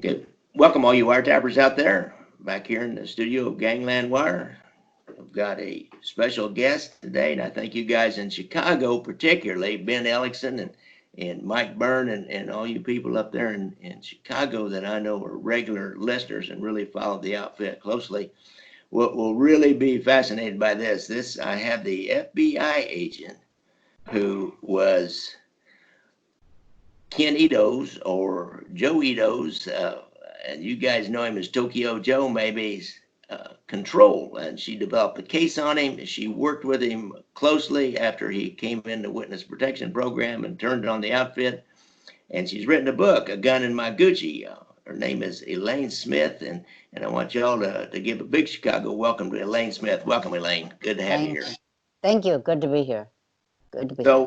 Good. Welcome all you wiretappers out there. Back here in the studio of Gangland Wire. We've got a special guest today, and I thank you guys in Chicago, particularly Ben Ellickson and Mike Byrne and all you people up there in Chicago that I know are regular listeners and really follow the outfit closely. Will really be fascinated by this. I have the FBI agent who was Ken Ito's or Joe Ito's, and you guys know him as Tokyo Joe, maybe, control. And she developed a case on him. She worked with him closely after he came in the witness protection program and turned on the outfit. And she's written a book, A Gun in My Gucci. Her name is Elaine Smith, and I want y'all to give a big Chicago welcome to Elaine Smith. Welcome, Elaine. Good to have you here. Thank you. Good to be here. Good to be So,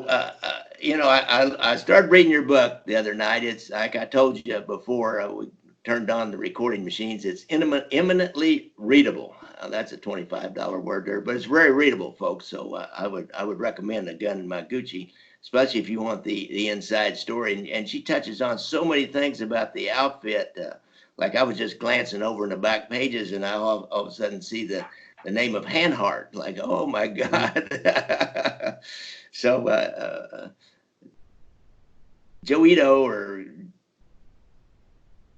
here. I started reading your book the other night. It's like I told you before we turned on the recording machines. It's eminently readable. That's a $25 word there, but it's very readable, folks. So I would recommend A Gun in My Gucci, especially if you want the inside story. And she touches on so many things about the outfit. Like I was just glancing over in the back pages, and I all of a sudden see the name of Hanhart. Like, oh my God. So Joe Ito, or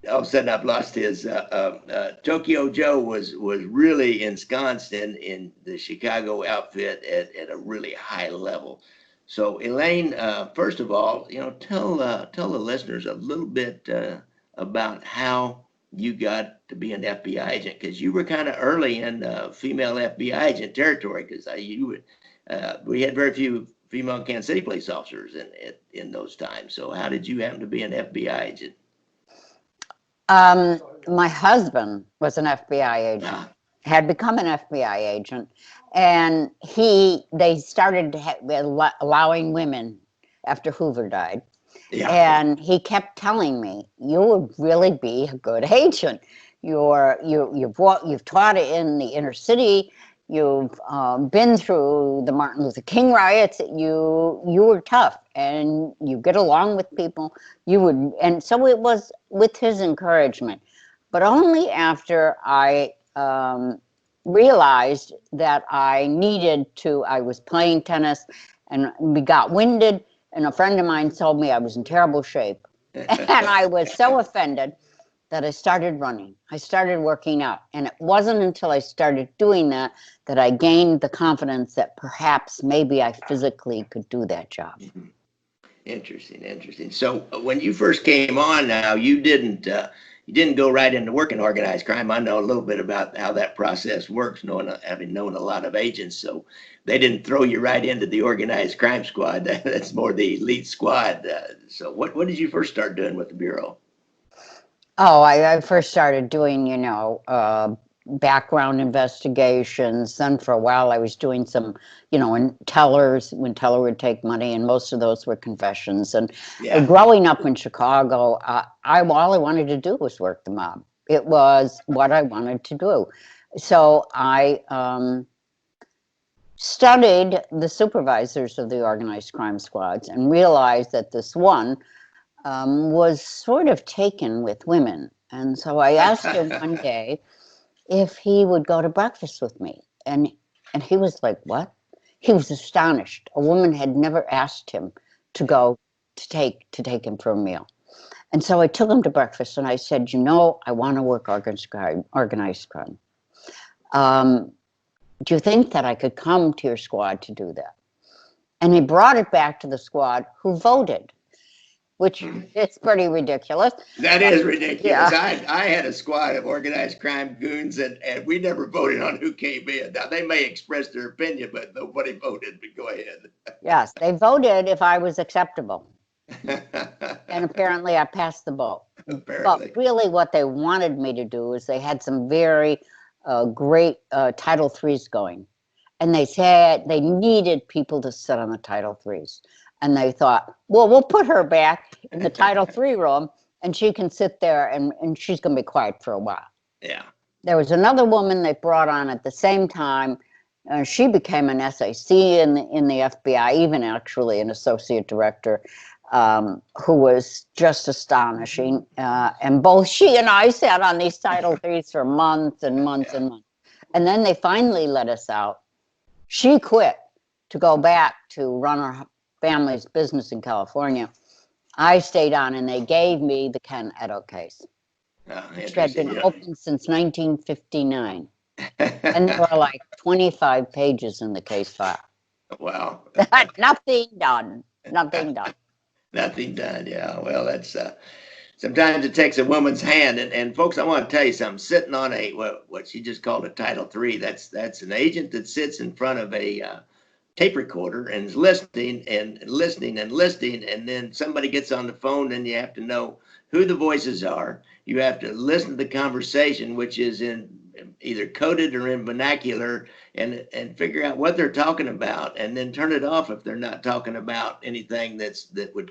all of a sudden I've lost his Tokyo Joe was really ensconced in the Chicago outfit at a really high level. So Elaine, first of all, tell the listeners a little bit about how you got to be an FBI agent, because you were kind of early in female FBI agent territory, because we had very few female Kansas City police officers in those times. So how did you happen to be an FBI agent? My husband was an FBI agent, had become an FBI agent, and they started allowing women after Hoover died. Yeah. And he kept telling me, "You would really be a good agent. You've taught in the inner city. You've been through the Martin Luther King riots. You were tough, and you get along with people. You would." And so it was with his encouragement, but only after I realized that I was playing tennis, and we got winded. And a friend of mine told me I was in terrible shape. And I was so offended that I started running. I started working out. And it wasn't until I started doing that I gained the confidence that perhaps maybe I physically could do that job. Interesting. So when you first came on now, you didn't go right into working organized crime. I know a little bit about how that process works, having known a lot of agents. So they didn't throw you right into the organized crime squad. That's more the elite squad. So what did you first start doing with the Bureau? Oh, I first started doing, background investigations. Then for a while I was doing some, when teller would take money, and most of those were confessions. And growing up in Chicago, all I wanted to do was work the mob. It was what I wanted to do. So I studied the supervisors of the organized crime squads and realized that this one was sort of taken with women. And so I asked him one day if he would go to breakfast with me. And he was like, "What?" He was astonished. A woman had never asked him to go to take him for a meal. And so I took him to breakfast, and I said, "I want to work organized crime. Do you think that I could come to your squad to do that?" And he brought it back to the squad, who voted, which is pretty ridiculous. That is ridiculous. Yeah. I had a squad of organized crime goons, and we never voted on who came in. Now, they may express their opinion, but nobody voted. But go ahead. Yes, they voted if I was acceptable. And apparently I passed the vote. But really what they wanted me to do is they had some very great Title IIIs going. And they said they needed people to sit on the Title IIIs. And they thought, well, we'll put her back in the Title III room, and she can sit there, and she's going to be quiet for a while. Yeah. There was another woman they brought on at the same time. She became an SAC in the FBI, even actually an associate director. who was just astonishing. And both she and I sat on these Title IIIs for months and months and months. And then they finally let us out. She quit to go back to run her family's business in California. I stayed on, and they gave me the Ken Edo case, which had been open since 1959. And there were like 25 pages in the case file. Wow. Nothing done. Nothing done. Nothing done. Yeah. Well, that's sometimes it takes a woman's hand. And folks, I want to tell you something. Sitting on a what she just called a Title III. That's an agent that sits in front of a tape recorder and is listening and listening and listening, and then somebody gets on the phone, and you have to know who the voices are. You have to listen to the conversation, which is in either coded or in vernacular, and figure out what they're talking about, and then turn it off if they're not talking about anything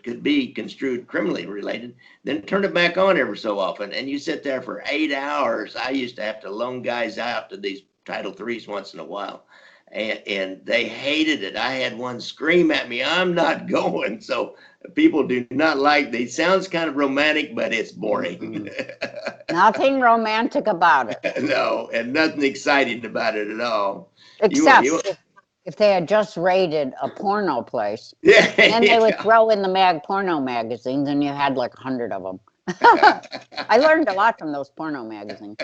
could be construed criminally related. Then turn it back on every so often, and you sit there for 8 hours. I used to have to loan guys out to these Title IIIs once in a while. And they hated it. I had one scream at me, "I'm not going." So people do not like these. Sounds kind of romantic, but it's boring. Nothing romantic about it. No, and nothing exciting about it at all. Except if they had just raided a porno place. Yeah, and they would throw in the porno magazines, and you had like 100 of them. I learned a lot from those porno magazines.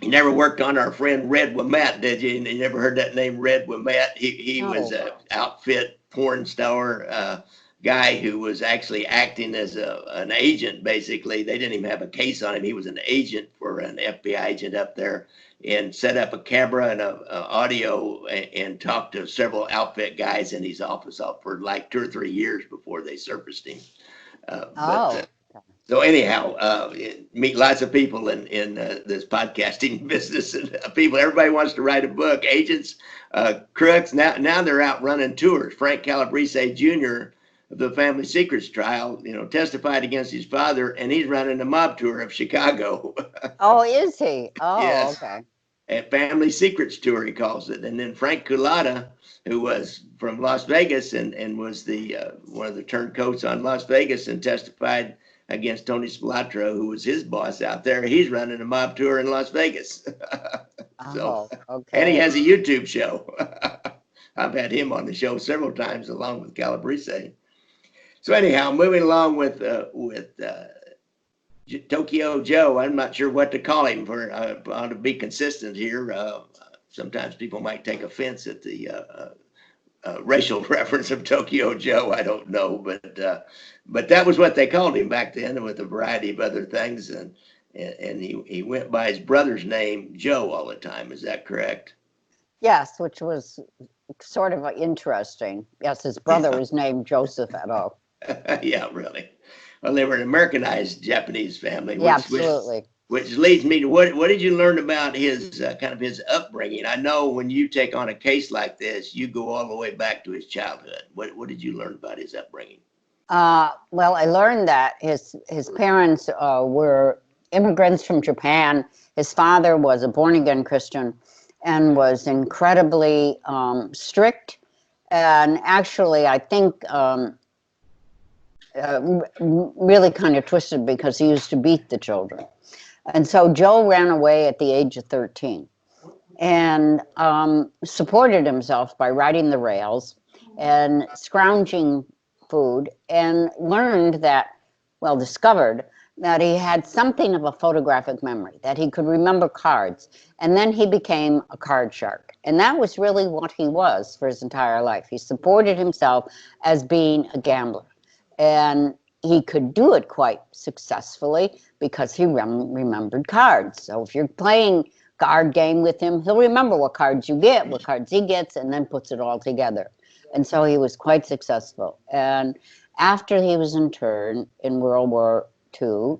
You never worked on our friend Red Wimette, did you? You never heard that name, Red Wimette? He was an outfit porn star guy who was actually acting as an agent, basically. They didn't even have a case on him. He was an agent for an FBI agent up there, and set up a camera and a audio and talked to several outfit guys in his office for like 2 or 3 years before they surfaced him. So anyhow, meet lots of people in this podcasting business, and everybody wants to write a book. Agents, crooks. Now they're out running tours. Frank Calabrese Jr. of the Family Secrets trial, testified against his father, and he's running a mob tour of Chicago. Oh, is he? Oh, yes. Okay. A Family Secrets tour, he calls it. And then Frank Culata, who was from Las Vegas and was the one of the turncoats on Las Vegas and testified against Tony Spilotro, who was his boss out there. He's running a mob tour in Las Vegas. Okay. And he has a YouTube show. I've had him on the show several times along with Calabrese. So anyhow, moving along with Tokyo Joe. I'm not sure what to call him for. I want to be consistent here. Sometimes people might take offense at the racial reference of Tokyo Joe. I don't know, but that was what they called him back then, with a variety of other things, and he went by his brother's name, Joe, all the time. Is that correct? Yes, which was sort of interesting. Yes, his brother was named Joseph Edo. Yeah, really. Well, they were an Americanized Japanese family. Yeah, absolutely. Which leads me to what did you learn about his kind of his upbringing? I know when you take on a case like this, you go all the way back to his childhood. What did you learn about his upbringing? Well, I learned that his parents were immigrants from Japan. His father was a born-again Christian and was incredibly strict, and actually, I think really kind of twisted, because he used to beat the children. And so Joe ran away at the age of 13 and supported himself by riding the rails and scrounging food, and discovered that he had something of a photographic memory, that he could remember cards. And then he became a card shark. And that was really what he was for his entire life. He supported himself as being a gambler. And he could do it quite successfully because he remembered cards. So if you're playing card game with him, he'll remember what cards you get, what cards he gets, and then puts it all together. And so he was quite successful. And after he was interned in World War II,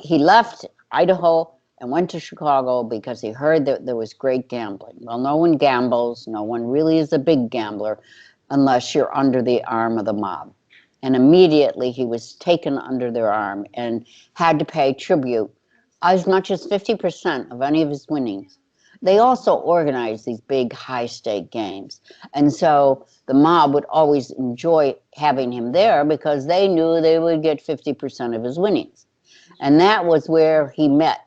he left Idaho and went to Chicago because he heard that there was great gambling. Well, no one gambles. No one really is a big gambler unless you're under the arm of the mob. And immediately he was taken under their arm and had to pay tribute, as much as 50% of any of his winnings. they also organized these big high-stake games. And so the mob would always enjoy having him there because they knew they would get 50% of his winnings. And that was where he met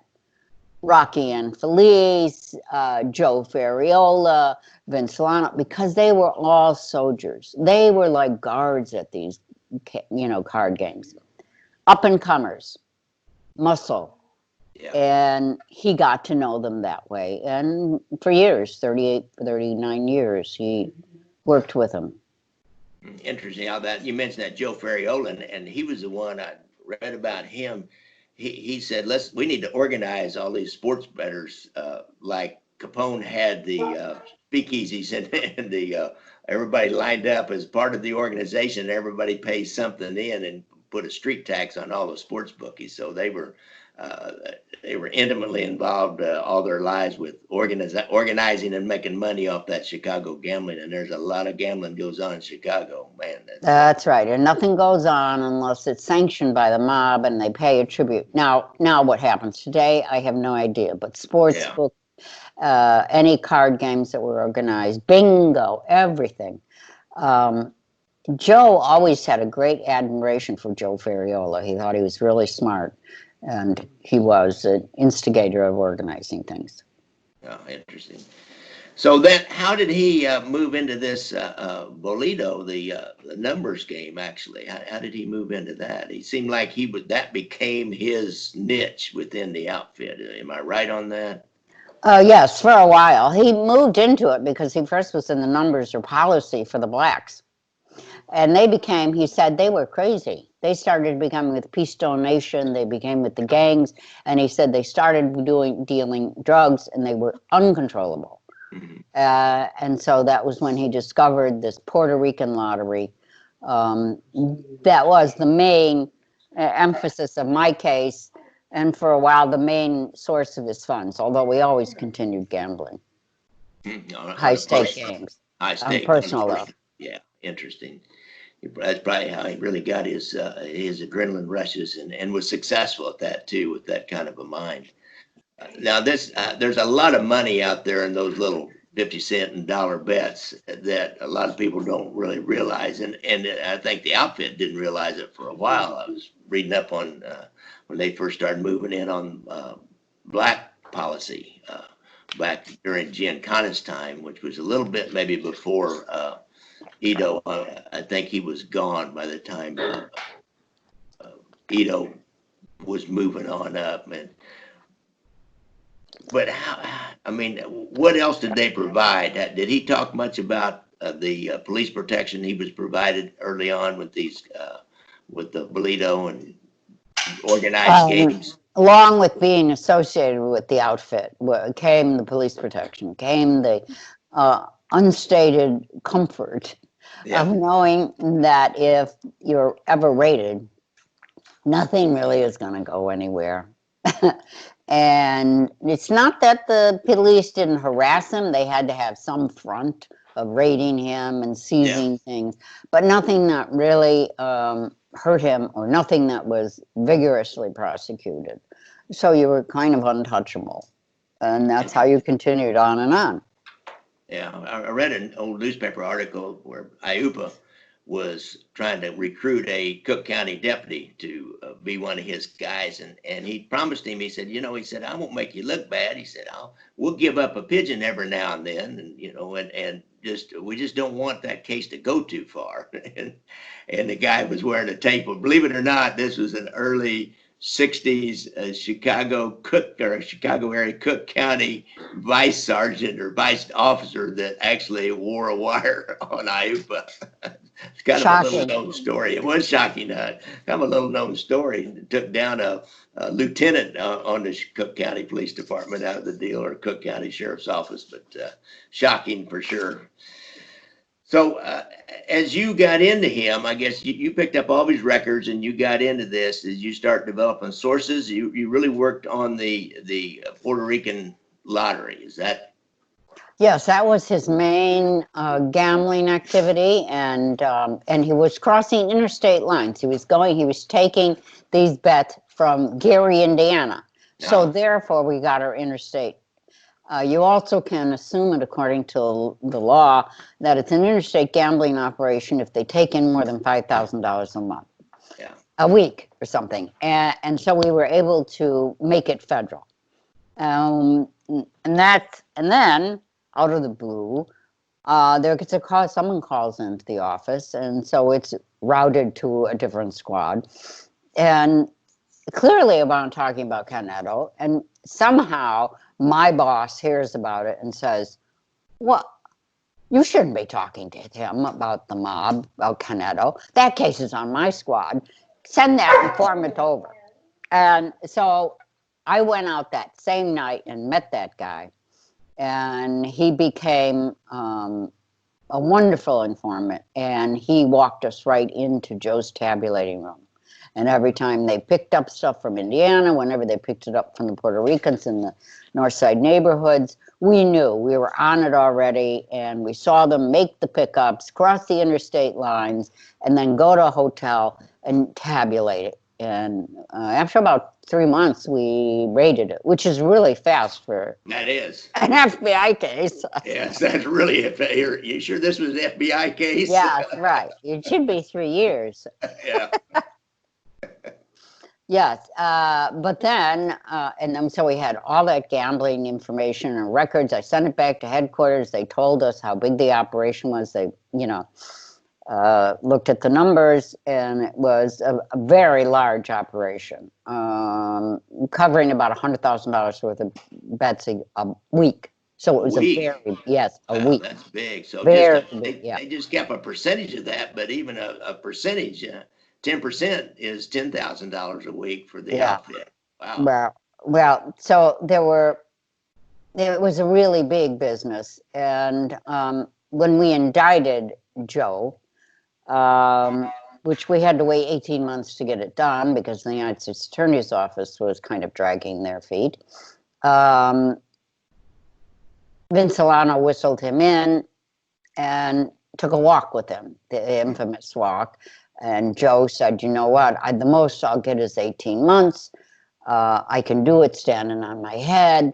Rocky and Felice, Joe Ferriola, Vince Solano, because they were all soldiers. They were like guards at these, card games. Up and comers, muscle. Yeah. And he got to know them that way. And for years, 38, 39 years, he worked with them. Interesting how that you mentioned that Joe Ferriola, and he was the one I read about him. He said, we need to organize all these sports bettors like Capone had the speakeasies and the everybody lined up as part of the organization. Everybody pays something in and put a street tax on all the sports bookies. So they were intimately involved all their lives with organizing and making money off that Chicago gambling. And there's a lot of gambling goes on in Chicago, man. That's right. And nothing goes on unless it's sanctioned by the mob and they pay a tribute. Now what happens today, I have no idea. But sports book, any card games that were organized, bingo, everything. Joe always had a great admiration for Joe Ferriola. He thought he was really smart. And he was an instigator of organizing things. Oh, interesting. So then, how did he move into this Bolito, the numbers game? Actually, how did he move into that? He seemed like that became his niche within the outfit. Am I right on that? Yes, for a while. He moved into it because he first was in the numbers or policy for the blacks. And he said they were crazy. They started becoming with Peace Donation, they became with the gangs, and he said they started dealing drugs and they were uncontrollable. Mm-hmm. And so that was when he discovered this Puerto Rican lottery. That was the main emphasis of my case, and for a while the main source of his funds, although we always continued gambling. High-stake games. High-stake. Personal level. Yeah, interesting. That's probably how he really got his adrenaline rushes and was successful at that too, with that kind of a mind. Now there's a lot of money out there in those little 50-cent and dollar bets that a lot of people don't really realize, and I think the outfit didn't realize it for a while. I was reading up on when they first started moving in on black policy back during Giancana's time, which was a little bit maybe before Ito. I think he was gone by the time Ito was moving on up. But what else did they provide? Did he talk much about the police protection he was provided early on with these, with the Bolito and organized games? Along with being associated with the outfit came the police protection, came the unstated comfort of knowing that if you're ever raided, nothing really is going to go anywhere. And it's not that the police didn't harass him. They had to have some front of raiding him and seizing things, but nothing that really hurt him or nothing that was vigorously prosecuted. So you were kind of untouchable. And that's how you continued on and on. Yeah, I read an old newspaper article where IUPA was trying to recruit a Cook County deputy to be one of his guys, and he promised him. He said, he said, I won't make you look bad. He said, we'll give up a pigeon every now and then, and we just don't want that case to go too far. and the guy was wearing a tape. Well, believe it or not, this was an early 60s Chicago area Cook County vice sergeant or vice officer that actually wore a wire on IUPA. It's kind of a little known story. It was shocking. Kind of a little known story. It took down a lieutenant on the Cook County Police Department out of the deal, or Cook County Sheriff's Office, but shocking for sure. So as you got into him, I guess you picked up all these records and you got into this. As you start developing sources, you really worked on the Puerto Rican lottery. Is that? Yes, that was his main gambling activity, and he was crossing interstate lines. He was taking these bets from Gary, Indiana. So therefore, we got our interstate You also can assume it according to the law that it's an interstate gambling operation if they take in more than $5,000 a month, Yeah. a week or something. And so we were able to make it federal. And then out of the blue, there gets a call, someone calls into the office, and so it's routed to a different squad. And clearly I'm talking about Canetto, and somehow my boss hears about it and says, well, you shouldn't be talking to him about the mob, about Canetto. That case is on my squad. Send that informant over. And so I went out that same night and met that guy, and he became a wonderful informant, and he walked us right into Joe's tabulating room. And every time they picked up stuff from Indiana, whenever they picked it up from the Puerto Ricans in the North Side neighborhoods, we knew we were on it already, and we saw them make the pickups, cross the interstate lines, and then go to a hotel and tabulate it. And after about 3 months, we raided it, which is really fast for That is. an FBI case. Yes, that's really it. You sure this was an FBI case? Yes, right. It should be 3 years. Yeah. Yes, but then, and then, so we had all that gambling information and records. I sent it back to headquarters. They told us how big the operation was. They, looked at the numbers, and it was a very large operation, covering about $100,000 worth of bets a week. So it was a very, yes, a Wow, week. that's big. So Very just big, yeah. they just kept a percentage of that, but even a percentage, 10% is $10,000 a week for the Yeah. outfit. Wow. Well, so it was a really big business. And when we indicted Joe, which we had to wait 18 months to get it done because the United States Attorney's Office was kind of dragging their feet, Vince Solano whistled him in and took a walk with him, the infamous walk. And Joe said, you know what, the most I'll get is 18 months. I can do it standing on my head.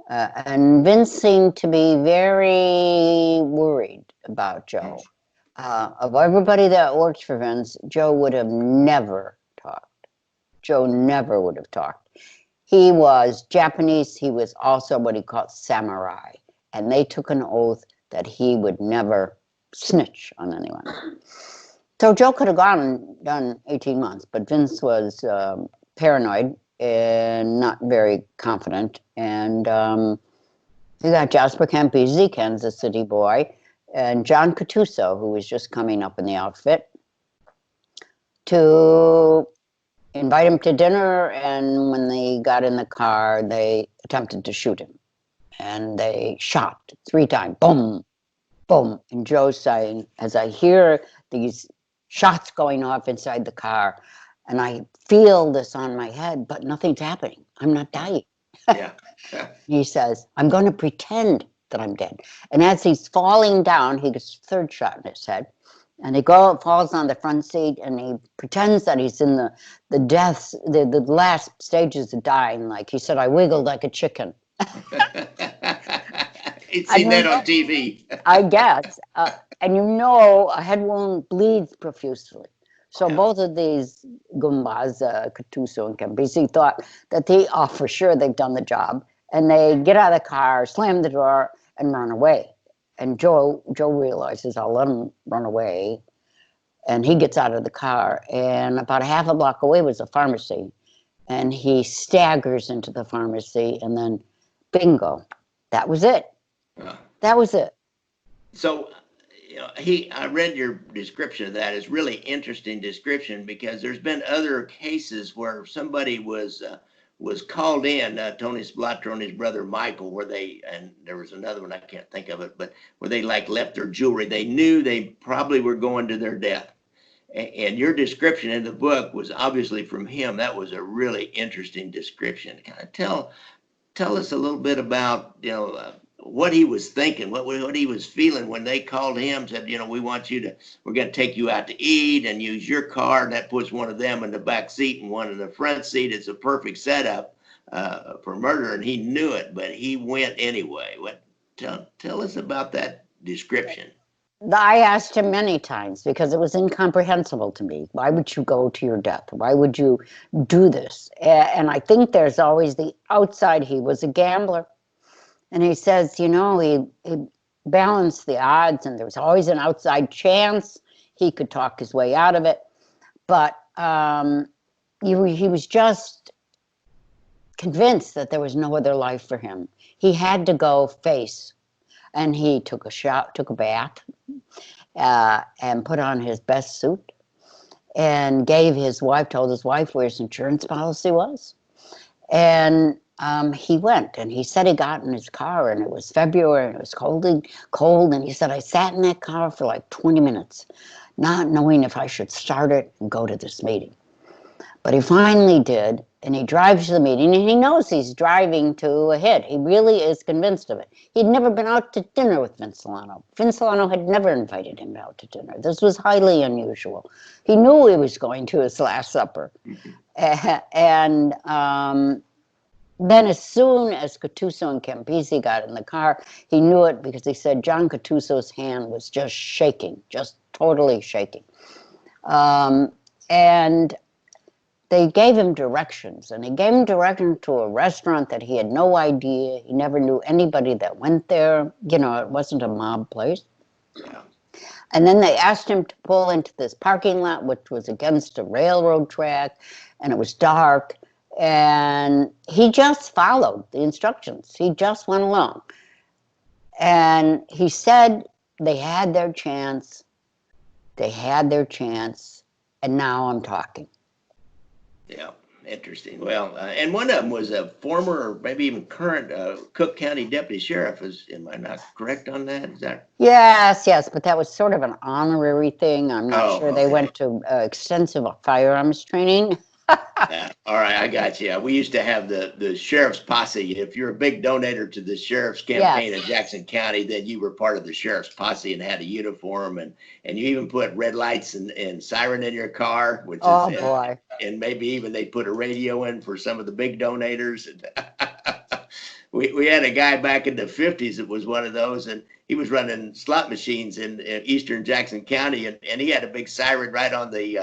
And Vince seemed to be very worried about Joe. Of everybody that worked for Vince, Joe would have never talked. Joe never would have talked. He was Japanese. He was also what he called samurai. And they took an oath that he would never snitch on anyone. So Joe could have gone and done 18 months, but Vince was paranoid and not very confident. And he got Jasper Campisi, Kansas City boy, and John Cattuso, who was just coming up in the outfit, to invite him to dinner. And when they got in the car, they attempted to shoot him. And they shot 3 times, boom, boom. And Joe's saying, as I hear these shots going off inside the car, and I feel this on my head, but nothing's happening. I'm not dying. Yeah. He says, I'm going to pretend that I'm dead. And as he's falling down, he gets a 3rd shot in his head. And he falls on the front seat, and he pretends that he's in the deaths, the last stages of dying. Like he said, I wiggled like a chicken. He'd seen that on TV. I guess. And a head wound bleeds profusely. So both of these Gumbas, Cattuso and Campisi, thought that for sure they've done the job. And they get out of the car, slam the door, and run away. And Joe realizes, I'll let him run away. And he gets out of the car. And about a half a block away was a pharmacy. And he staggers into the pharmacy, and then bingo. That was it. That was it. So, I read your description of that. It's really interesting description because there's been other cases where somebody was called in, Tony Splatter and his brother Michael, and there was another one, I can't think of it, but where they left their jewelry. They knew they probably were going to their death. And your description in the book was obviously from him. That was a really interesting description. Kind of tell us a little bit about, what he was thinking, what he was feeling when they called him, said, we're going to take you out to eat and use your car. And that puts one of them in the back seat and one in the front seat. It's a perfect setup. for murder, and he knew it, but he went anyway. Tell us about that description. I asked him many times because it was incomprehensible to me. Why would you go to your death? Why would you do this? And I think there's always the outside. He was a gambler. And he says, he balanced the odds, and there was always an outside chance he could talk his way out of it. But he was just convinced that there was no other life for him. He had to go face. And he took a bath, and put on his best suit, and told his wife where his insurance policy was. And he went, and he said he got in his car, and it was February, and it was cold, and he said, I sat in that car for like 20 minutes, not knowing if I should start it and go to this meeting. But he finally did, and he drives to the meeting, and he knows he's driving to a hit. He really is convinced of it. He'd never been out to dinner with Vince Solano. Vince Solano had never invited him out to dinner. This was highly unusual. He knew he was going to his last supper. And then as soon as Cattuso and Campisi got in the car, he knew it because he said John Cattuso's hand was just shaking, just totally shaking. And they gave him directions, and he gave him directions to a restaurant that he had no idea. He never knew anybody that went there. It wasn't a mob place. Yeah. And then they asked him to pull into this parking lot, which was against a railroad track, and it was dark. And he just followed the instructions. He just went along. And he said they had their chance. They had their chance, and now I'm talking. Yeah, interesting. Well, and one of them was a former, or maybe even current, Cook County deputy sheriff. Am I not correct on that? Is that? Yes, but that was sort of an honorary thing. I'm not sure. Okay. They went to extensive firearms training. Yeah, all right, I got you. We used to have the sheriff's posse. If you're a big donator to the sheriff's campaign in Jackson County, then you were part of the sheriff's posse and had a uniform, and you even put red lights and siren in your car, which boy. And maybe even they put a radio in for some of the big donators. We had a guy back in the 50s that was one of those, and he was running slot machines in eastern Jackson County, and he had a big siren right on the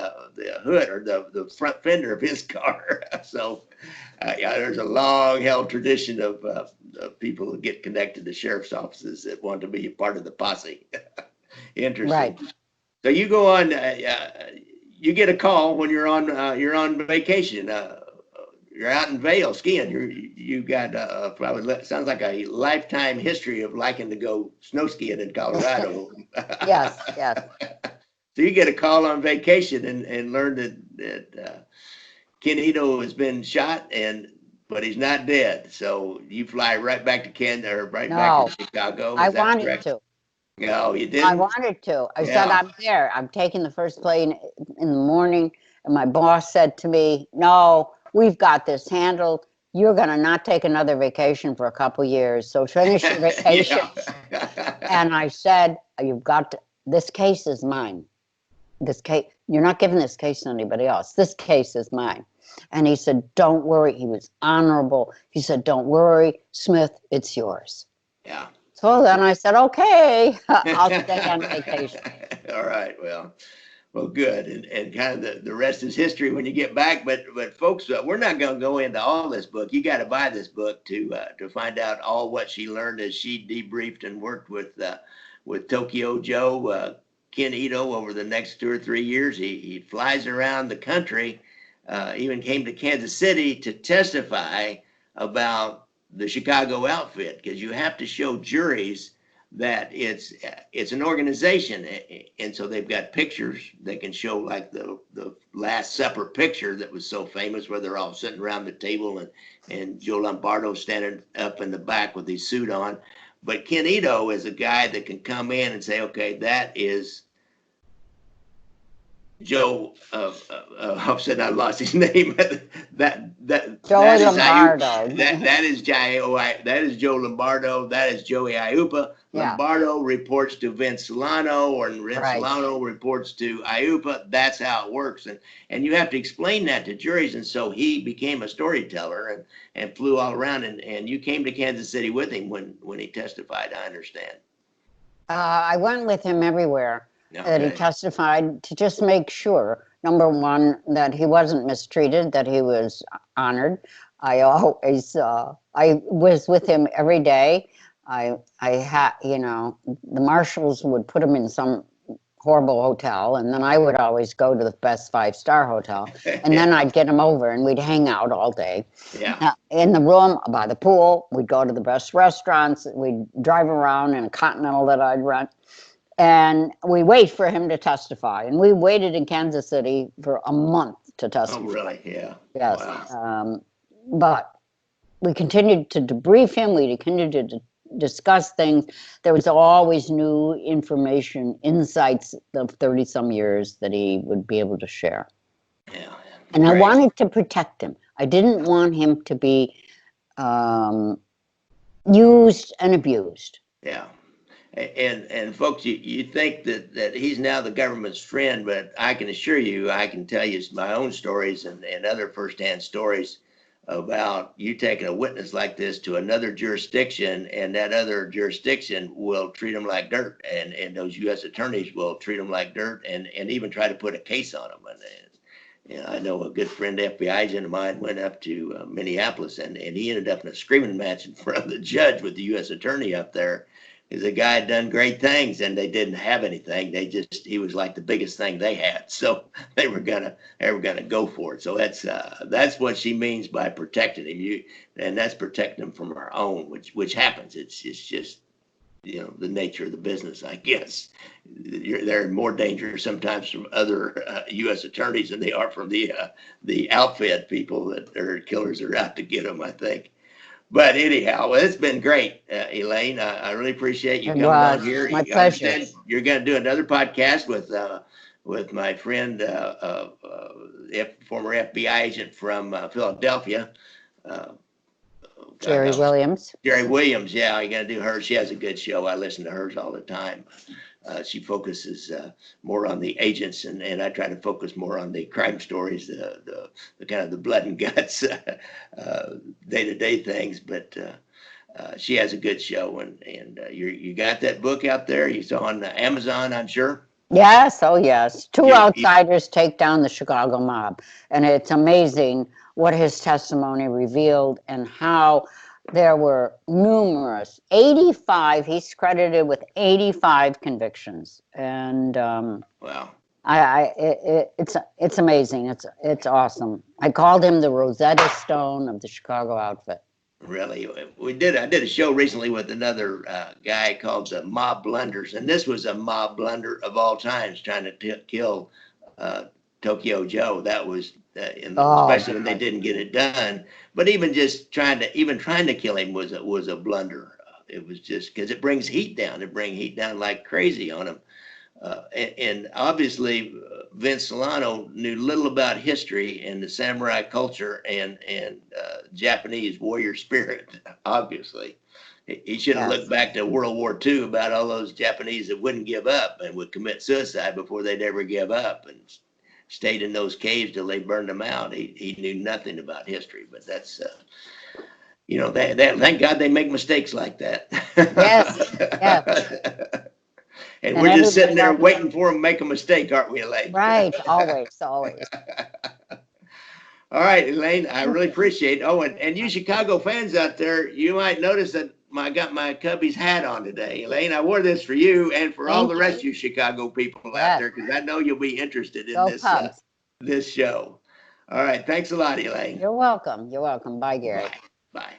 hood or the front fender of his car. So there's a long held tradition of people who get connected to sheriff's offices that want to be a part of the posse. Interesting. Right. So you go on, you get a call when you're on vacation. You're out in Vail skiing. You got probably sounds like a lifetime history of liking to go snow skiing in Colorado. Yes. So you get a call on vacation and learn that Ken Ito has been shot, but he's not dead. So you fly right back to back to Chicago. I wanted to. No, you didn't? I wanted to. I said, I'm there. I'm taking the first plane in the morning. And my boss said to me, no, we've got this handled. You're going to not take another vacation for a couple years. So finish your vacation. And I said, this case is mine. This case, you're not giving this case to anybody else. This case is mine. And he said, don't worry. He was honorable. He said, don't worry, Smith, it's yours. Yeah. So then I said, okay, I'll stay on vacation. All right. Well, good. And kind of the rest is history when you get back. But folks, we're not going to go into all this book. You got to buy this book to find out all what she learned as she debriefed and worked with Tokyo Joe, Ken Ito over the next 2 or 3 years. He flies around the country, even came to Kansas City to testify about the Chicago outfit, because you have to show juries that it's an organization, and so they've got pictures they can show, like the Last Supper picture that was so famous, where they're all sitting around the table and Joe Lombardo standing up in the back with his suit on. But Ken Ito is a guy that can come in and say, okay, that is Joe. I said I lost his name. that Joey Lombardo. That is Joe Lombardo. That is Joey Iupa. Yeah. Lombardo reports to Vince Solano, or Vince Right. Solano reports to Iupa. That's how it works, and you have to explain that to juries. And so he became a storyteller and flew all around. And you came to Kansas City with him when he testified. I understand. I went with him everywhere that he Okay. testified, to just make sure, number one, that he wasn't mistreated, that he was honored. I was with him every day. I had, the marshals would put him in some horrible hotel, and then I would always go to the best 5-star hotel, and then I'd get him over and we'd hang out all day. Yeah. In the room by the pool. We'd go to the best restaurants. We'd drive around in a Continental that I'd rent, and we wait for him to testify. And we waited in Kansas City for a month to testify. Oh, really? Yeah. Yes. Wow. But we continued to debrief him. We continued to discuss things. There was always new information, insights of 30-some years that he would be able to share. Yeah. And Great. I wanted to protect him. I didn't want him to be used and abused. Yeah. And folks, you think that he's now the government's friend, but I can assure you, I can tell you my own stories and other firsthand stories about you taking a witness like this to another jurisdiction, and that other jurisdiction will treat them like dirt, and those U.S. attorneys will treat them like dirt, and even try to put a case on them. And I know a good friend, FBI agent of mine, went up to Minneapolis, and he ended up in a screaming match in front of the judge with the U.S. attorney up there. Because the guy had done great things and they didn't have anything. He was like the biggest thing they had. So they were gonna go for it. So that's what she means by protecting him. And that's protecting him from our own, which happens. It's just, the nature of the business, I guess. They're more dangerous sometimes from other U.S. attorneys than they are from the outfit people that are killers are out to get them, I think. But anyhow, well, it's been great, Elaine. I really appreciate you coming on here. My pleasure. You're going to do another podcast with my friend, former FBI agent from Philadelphia, Jerry Williams. Jerry Williams, yeah, you're going to do her. She has a good show. I listen to hers all the time. She focuses more on the agents, and I try to focus more on the crime stories, the kind of the blood and guts, day-to-day things. But she has a good show, and you got that book out there. It's on Amazon, I'm sure. Yes, oh yes. Two outsiders take down the Chicago mob, and it's amazing what his testimony revealed and how there were numerous, 85, he's credited with 85 convictions. And wow. It's amazing. It's awesome. I called him the Rosetta Stone of the Chicago outfit. Really? I did a show recently with another guy called the Mob Blunders, and this was a mob blunder of all times, trying to kill Tokyo Joe. That was especially when they didn't get it done. But even just trying to kill him was a blunder. It was just because it brings heat down. It brings heat down like crazy on him. And obviously, Vince Solano knew little about history and the samurai culture and Japanese warrior spirit. Obviously, he should have looked back to World War II about all those Japanese that wouldn't give up and would commit suicide before they'd ever give up and stayed in those caves till they burned them out. He knew nothing about history, but that's thank God they make mistakes like that. Yes. Yeah. And we're just sitting there waiting for them to make a mistake, aren't we, Elaine? Right, always. All right, Elaine, I really appreciate it. Oh, and you Chicago fans out there, you might notice that I got my Cubbies hat on today. Elaine, I wore this for you and for all the rest of you Chicago people out there, because I know you'll be interested in this show. All right, thanks a lot, Elaine. You're welcome. You're welcome. Bye, Gary. Bye. Bye.